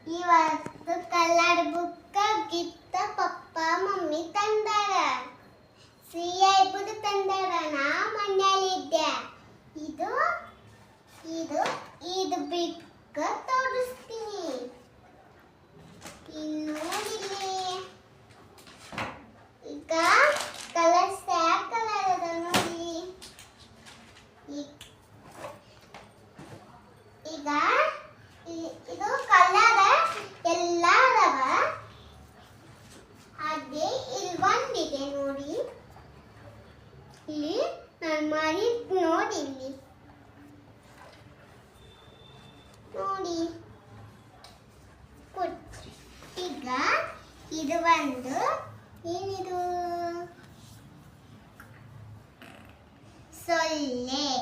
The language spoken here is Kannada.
ಇವತ್ತು colour book gift papa mummy ತಂದಾರ. ಸಿಹಿ ಐಬುದು ತಂದಾರ. ನಾ ಮನೆಯಲ್ಲಿದ್ದೆ. ಇದು ಇದು ಇದು ಬಿಕ್ ತೋರಿಸ್ತೀನಿ. ಇನ್ನು ನೋಡಿಲ್ಲಿ ಈಗ ಕಲರ್ ಸ್ಯಾಕ್ ಕಲರ್ ಅದ ನೋಡಿ. ಈಗ ಇದು ಕಲರ್ ಎಲ್ಲ ಅದಾವ. ಹಾಗೆ ಇಲ್ಲಿ ಒಂದಿದೆ ನೋಡಿ. ಇಲ್ಲಿ ನಾನು ಮಾಡಿದ್ ನೋಡಿ. ಇಲ್ಲಿ ನೋಡಿ ಈಗ ಇದು ಒಂದು ಏನಿದು ಸೊಳ್ಳೆ.